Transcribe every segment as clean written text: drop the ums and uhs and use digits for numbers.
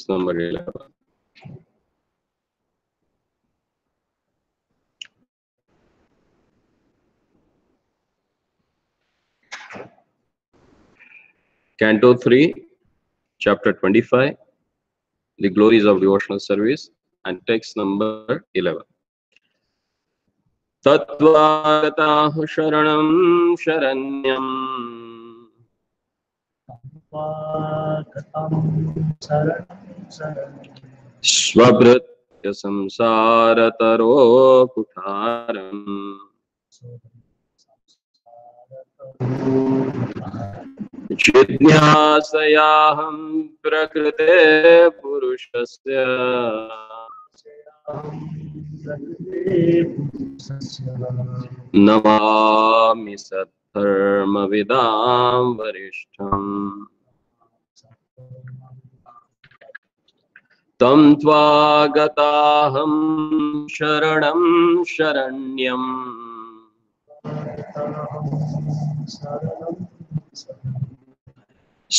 number 11. Canto 3, chapter 25, the glories of devotional service, and text number 11. Tattvāgatah sharanam sharanyam svabhritya samsārataro kutharam jidnyāsayāham prakrite purushasya namāmi saddharma vidām varishtham tam tvāgataham sharanam sharanyam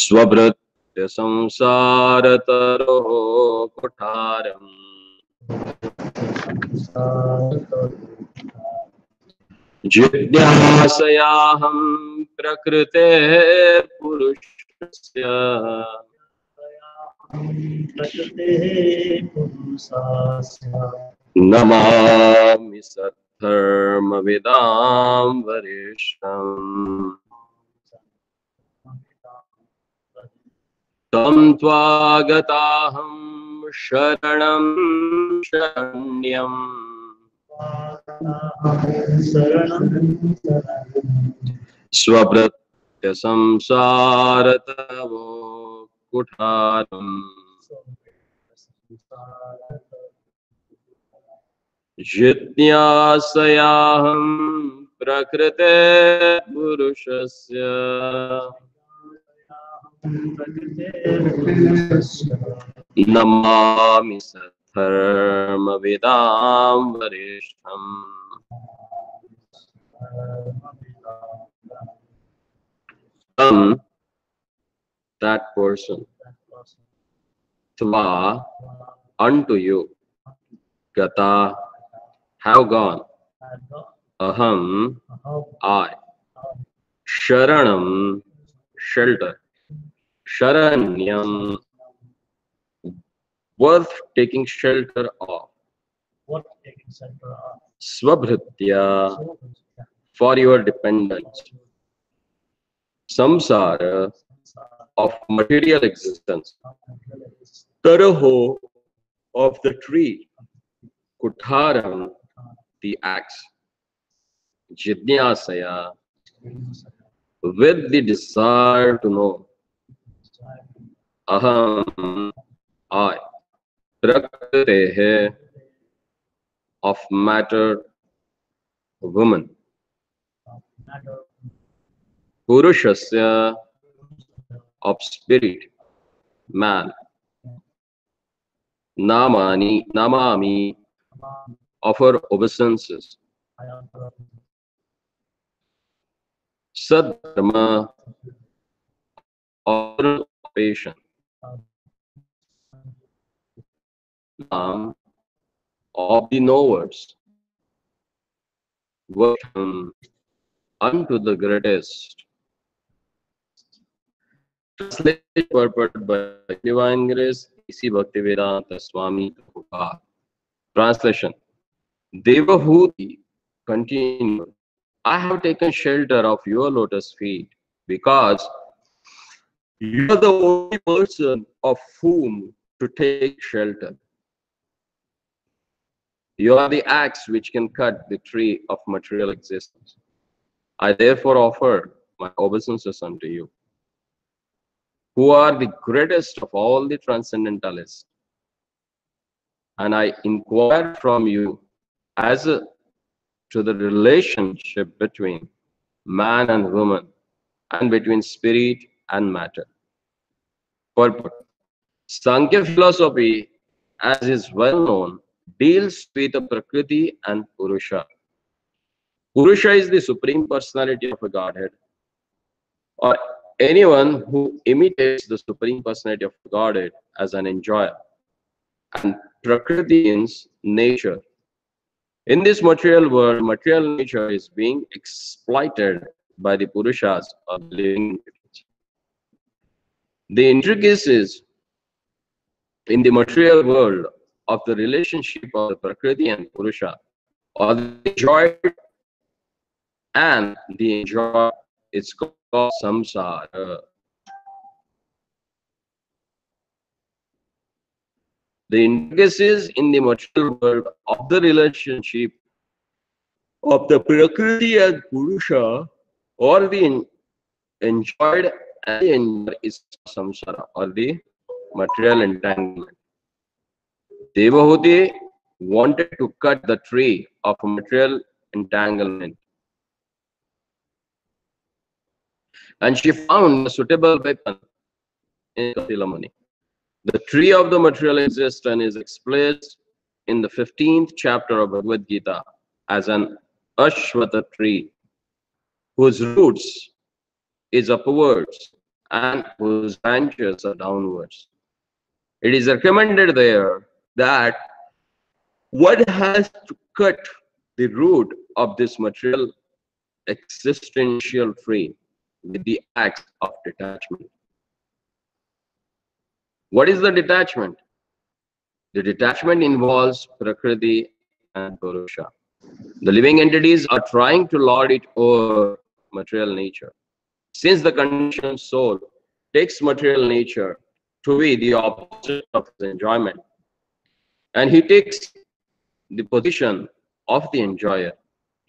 svabhritya samsārataro kutharam jidnyāsayāham prakrite purushasya namāmi saddharma vidām varishtham tam tvāgataham sharanam sharanyam svabhritya samsāratavo kutharam jidnyāsayāham prakrite purushasya namāmi saddharma vidām varishtham. That person, tva, unto you, gata, have gone, aham, I, sharanam, shelter, sharanyam, worth taking shelter of, svabhritya, for your dependence, samsara, of material existence, taraho, of the tree, kutharam, the axe, jidnyāsaya, with the desire to know, aham, I, prakritehe, of matter, woman, purushasya, of spirit, man, namami, offer obeisances, saddharma, occupation, of the knowers, unto the greatest. Translated purport by Divine Grace, A.C. Bhaktivedanta Swami Prabhupada. Translation: Devahuti continued, I have taken shelter of your lotus feet because you are the only person of whom to take shelter. You are the axe which can cut the tree of material existence. I therefore offer my obeisances unto you, who are the greatest of all the transcendentalists. And I inquire from you as to the relationship between man and woman, and between spirit and matter. Purport: Sankhya philosophy, as is well known, deals with the Prakriti and Purusha. Purusha is the Supreme Personality of a Godhead, or anyone who imitates the Supreme Personality of Godhead as an enjoyer. And Prakriti means nature. In this material world, material nature is being exploited by the Purushas or the living entities. The intricacies in the material world of the relationship of the Prakriti and Purusha, or the enjoyed and the enjoy, it's called samsara. The intricacies in the material world of the relationship of the Prakriti and Purusha, or the enjoyed and the enjoyed, is samsara, or the material entanglement. Devahuti wanted to cut the tree of material entanglement, and she found a suitable weapon in Kapila. The tree of the material existence is expressed in the 15th chapter of Bhagavad Gita as an Ashwata tree, whose roots is upwards and whose branches are downwards. It is recommended there that one has to cut the root of this material existential tree with the axe of detachment. What is the detachment? The detachment involves Prakriti and Purusha. The living entities are trying to lord it over material nature. Since the conditioned soul takes material nature to be the opposite of his enjoyment, and he takes the position of the enjoyer,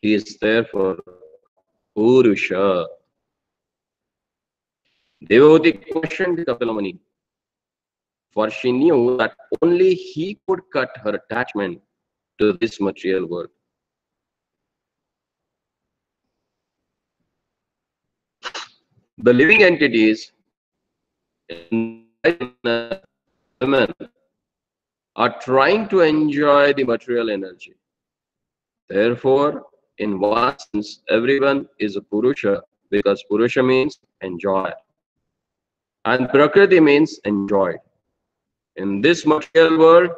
he is therefore Purusha. Devavati questioned Kapila Muni, for she knew that only he could cut her attachment to this material world. The living entities in women are trying to enjoy the material energy. Therefore, in one sense, everyone is a Purusha, because Purusha means enjoy, and Prakriti means enjoyed. In this material world,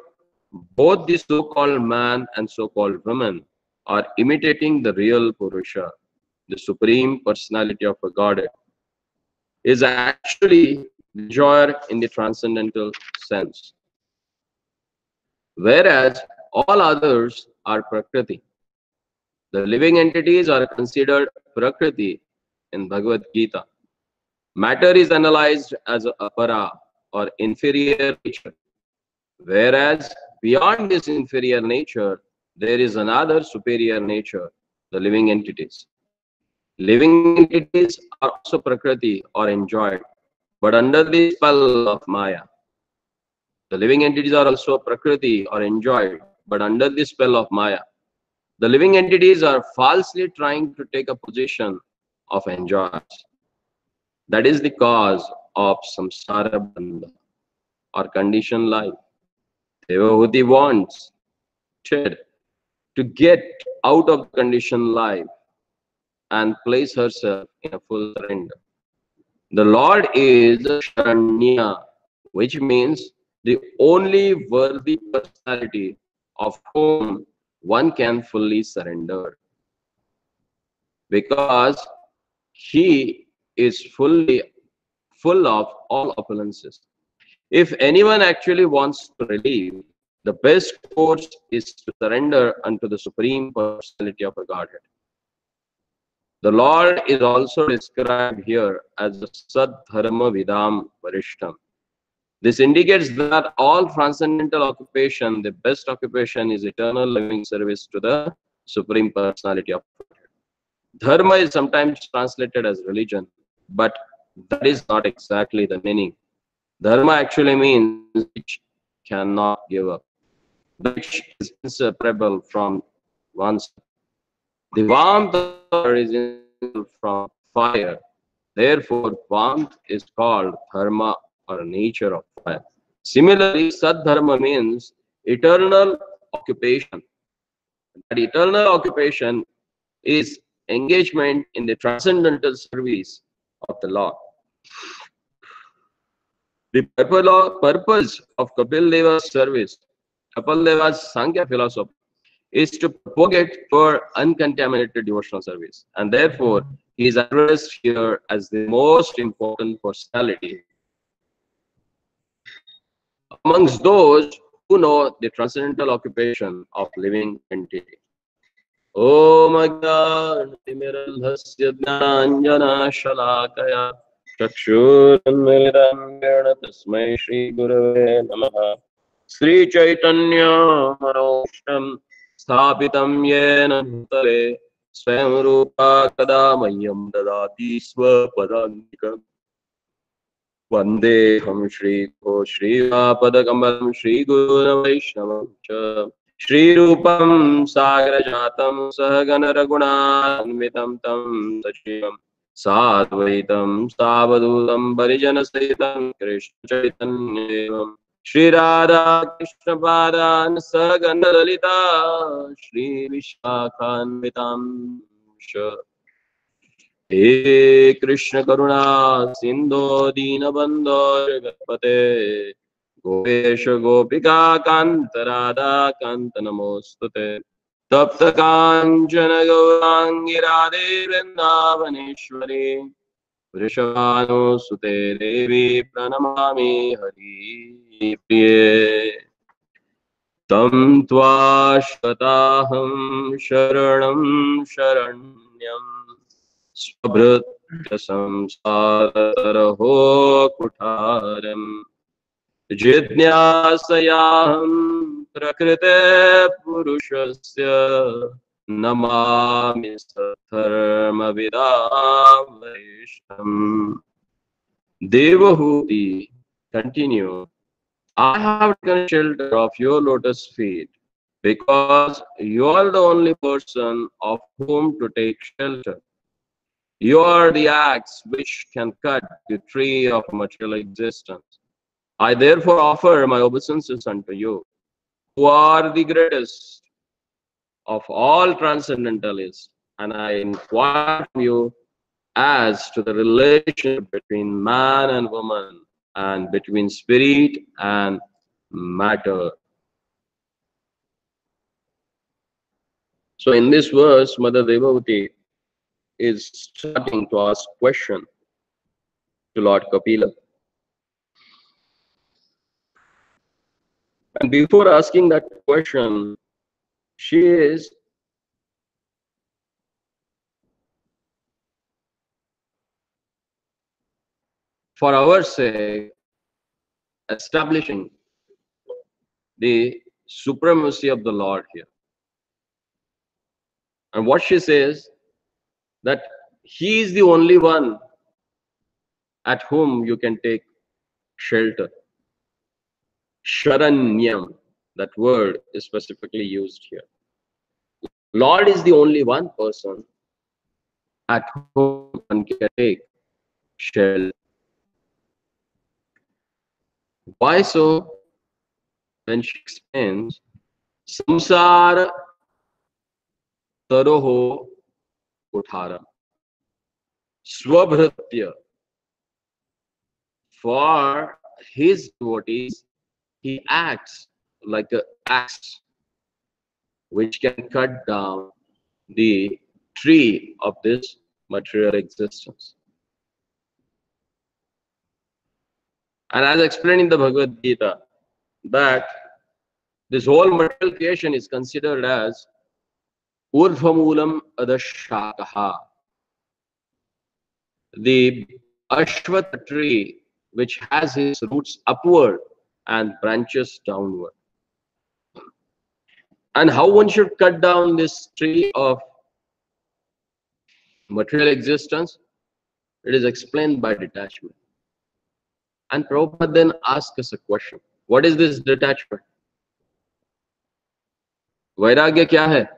both the so-called man and so-called woman are imitating the real Purusha, the Supreme Personality of a Godhead, is actually the enjoyer in the transcendental sense, whereas all others are Prakriti. The living entities are considered Prakriti in Bhagavad Gita. Matter is analyzed as a apara, or inferior nature, whereas beyond this inferior nature, there is another superior nature, the living entities. Living entities are also Prakriti or enjoyed, but under the spell of Maya. The living entities are also Prakriti or enjoyed, but under the spell of Maya. The living entities are falsely trying to take a position of enjoyers. That is the cause of samsara bandha, or conditioned life. Devahuti wants to get out of conditioned life and place herself in a full surrender. The Lord is Sharanya, which means the only worthy personality of whom one can fully surrender, because he is full of all opulences. If anyone actually wants to relieve, the best course is to surrender unto the Supreme Personality of a Godhead. The Lord is also described here as the Sadharma Vidam Varishtam. This indicates that all transcendental occupation, the best occupation, is eternal living service to the Supreme Personality of Godhead. Dharma is sometimes translated as religion, but that is not exactly the meaning. Dharma actually means which cannot give up, which is inseparable from oneself. The warmth of water is inseparable from fire. Therefore, warmth is called dharma, or nature of fire. Similarly, Sadharma means eternal occupation. That eternal occupation is engagement in the transcendental service of the Lord. The purpose of Kapil Deva's service, Kapil Deva's Sankhya philosophy, is to propagate for uncontaminated devotional service. And therefore, he is addressed here as the most important personality amongst those who know the transcendental occupation of living entity. Om Ajnanatimirandhasya Jnananjana चक्षुरुन्मिलितं तस्मै श्रीगुरवे नमः। श्रीचैतन्य मनोष्टं स्थापितं येन भूतले स्वयं रूपा कदा मह्यं ददाति स्वपदान्तिकम्। वन्देऽहं श्रीगुरो श्रीवापदकमलं श्रीगुरुन् वैष्णवं च श्रीरूपं सागरजातं सहगण रघुनान्वितं तं सजीवम् साद्वैतं सावधूतं परिजनसहितं कृष्णचैतन्यं श्रीराधा कृष्णपादान् सहगण ललिता श्रीविशाखान्वितांश्च। हे कृष्ण करुणा सिन्धो दीनबन्धो जगत्पते गोपेश गोपिका कान्त राधा कान्त नमोस्तुते। तप्त कांचन गौरांगी राधे वृंदावनेश्वरी वृषभानुसुते देवी प्रणमामि हरिप्रिये। तं त्वाश्वताहं शरणं शरण्यं स्वभृत्य संसारतरहो कुठारम् जिज्ञासयाहं प्रकृते पुरुषस्य Namami सद्धर्मविदां वरिष्ठम्। Devahuti continued, I have taken shelter of your lotus feet because you are the only person of whom to take shelter. You are the axe which can cut the tree of material existence. I therefore offer my obeisances unto you, who are the greatest of all transcendentalists, and I inquire from you as to the relation between man and woman, and between spirit and matter. So in this verse, Mother Devavati is starting to ask question to Lord Kapila. And before asking that question, she is for our sake establishing the supremacy of the Lord here. And what she says, that he is the only one at whom you can take shelter. Sharanyam, that word is specifically used here. Lord is the only one person at whom one can take shelter. Why so? When she explains, samsara taroho uthara swabhritya. For his devotees, he acts like an axe which can cut down the tree of this material existence. And as explained in the Bhagavad Gita, that this whole material creation is considered as Urdhvamulam Adashakaha, the Ashwatha tree which has its roots upward and branches downward. And how one should cut down this tree of material existence? It is explained by detachment. And Prabhupada then asks us a question. What is this detachment? Vairagya kya hai?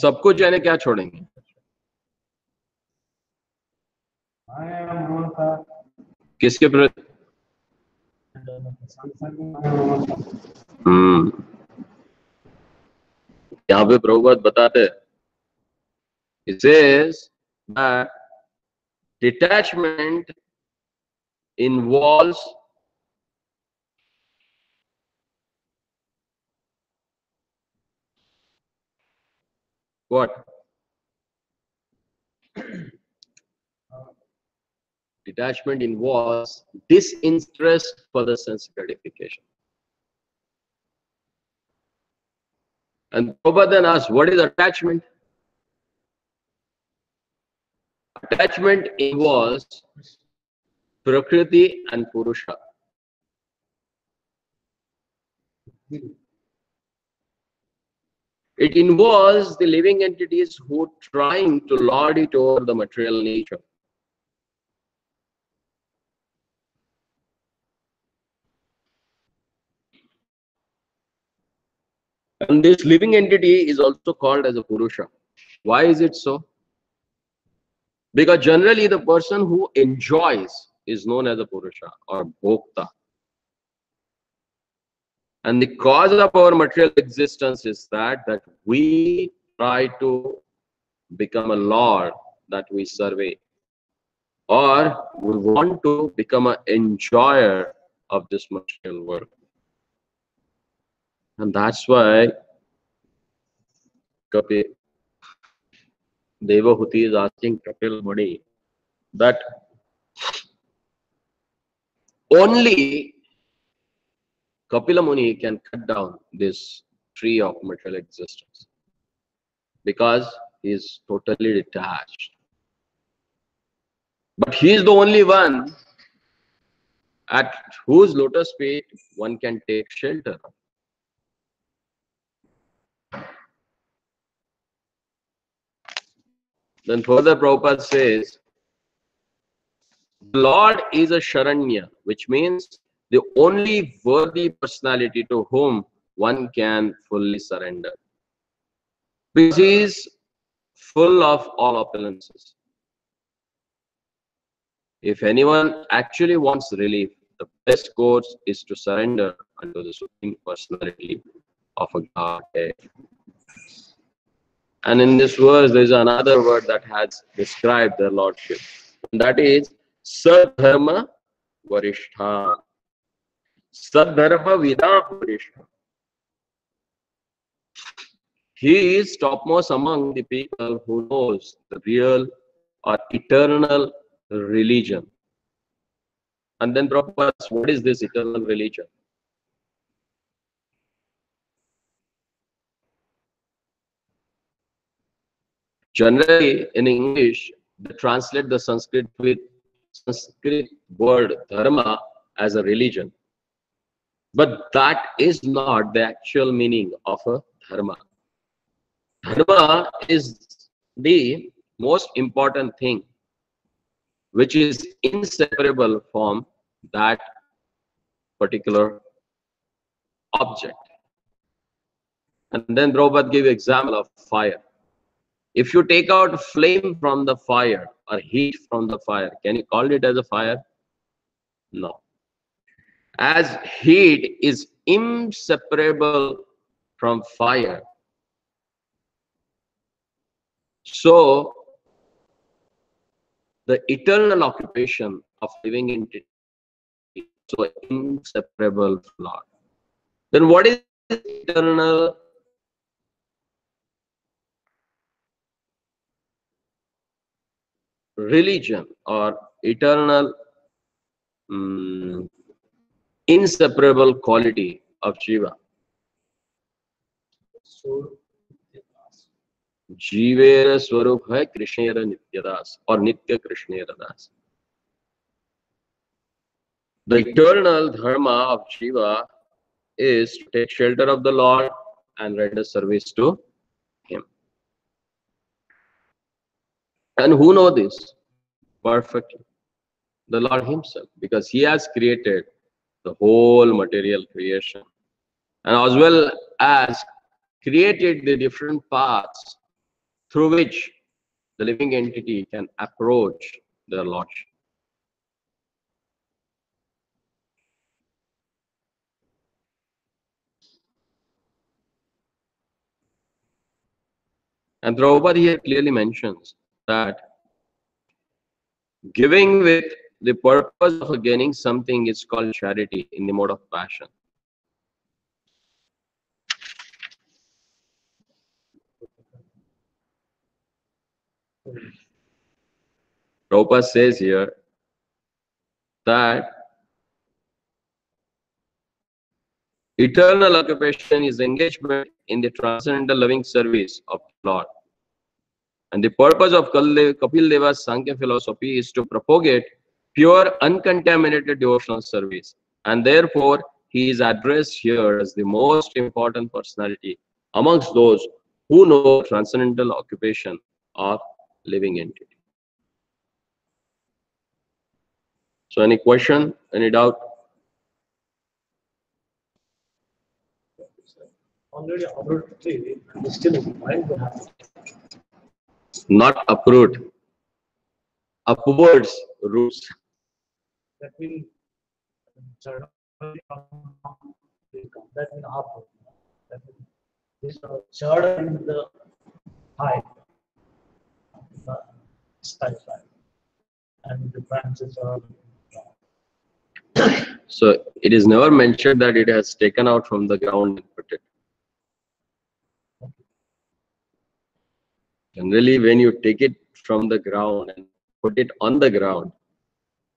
सब कुछ यानी क्या छोड़ेंगे? किसके प्रति? यहाँ पे प्रभुपाद बताते हैं, it says that detachment involves what? Detachment involves disinterest for the sense gratification. And Prabhupada then asks, what is attachment? Attachment involves Prakriti and Purusha. It involves the living entities who are trying to lord it over the material nature. And this living entity is also called as a Purusha. Why is it so? Because generally the person who enjoys is known as a Purusha or Bhokta. And the cause of our material existence is that we try to become a lord that we survey, or we want to become an enjoyer of this material world. And that's why Devahuti is asking Kapil Muni that only Kapila Muni can cut down this tree of material existence because he is totally detached. But he is the only one at whose lotus feet one can take shelter. Then further Prabhupada says, the Lord is a Sharanya, which means the only worthy personality to whom one can fully surrender. Because he is full of all opulences. If anyone actually wants relief, the best course is to surrender unto the Supreme Personality of a Godhead. And in this verse, there is another word that has described their Lordship. And that is Sadharma Varishtha. Sadharma Vida Varishtha. He is topmost among the people who knows the real or eternal religion. And then Prabhupada asks, what is this eternal religion? Generally, in English, they translate the Sanskrit word dharma as a religion. But that is not the actual meaning of a dharma. Dharma is the most important thing which is inseparable from that particular object. And then Prabhupada gave example of fire. If you take out flame from the fire or heat from the fire, can you call it as a fire? No. As heat is inseparable from fire, so the eternal occupation of living entity is so inseparable from Lord. Then what is eternal religion or eternal inseparable quality of Jiva? जीवेर स्वरूप है कृष्णेर नित्यदास और नित्य कृष्णेर दास. The eternal dharma of Jiva is to take shelter of the Lord and render service to Him. And who knows this perfectly? The Lord Himself, because He has created the whole material creation and as well as created the different paths through which the living entity can approach their Lordship. And Prabhupada here clearly mentions that giving with the purpose of gaining something is called charity in the mode of passion. Prabhupada says here that eternal occupation is engagement in the transcendental loving service of the Lord. And the purpose of Kapil Deva's Sankhya philosophy is to propagate pure, uncontaminated devotional service. And therefore, he is addressed here as the most important personality amongst those who know the transcendental occupation of living entity. So, any question, any doubt? Already uprooted tree and still mind will have Not uproot, upwards roots. that will that will upward. That will this churn in the high sky and the branches are So, it is never mentioned that it has taken out from the ground and put it. Generally, when you take it from the ground and put it on the ground,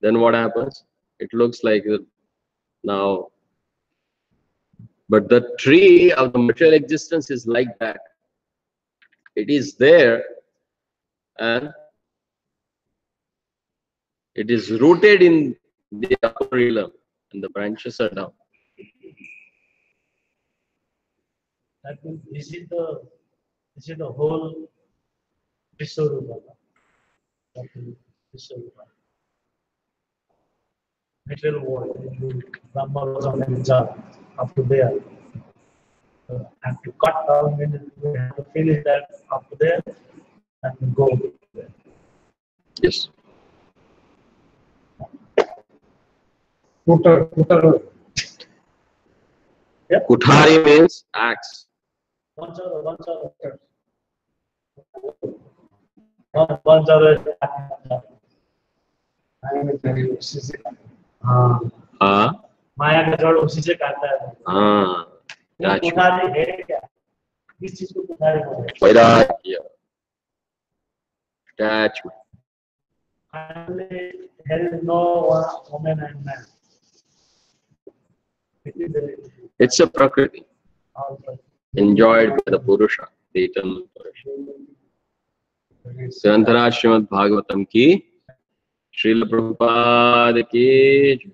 then what happens? It looks like now. But the tree of the material existence is like that. It is there and it is rooted in the upper realm and the branches are down. that will is it the whole Vishwarupa? That will Vishwarupa. Material world, Brahma was on the Vijaya up to there. And to cut down, we have to finish that up to there and go there. Yes. Kutar. Yeah. Kuthari means axe. One side. माया का जड़ उसी से काटता है कुठारी है क्या किस चीज को कुठारी बोलते हैं Vairagya. Attachment. There is no woman and man. It's a prakriti enjoyed by the Purusha, the eternal Purusha. Srantara Srimad Bhagavatam ki, Srila Prabhupada ki.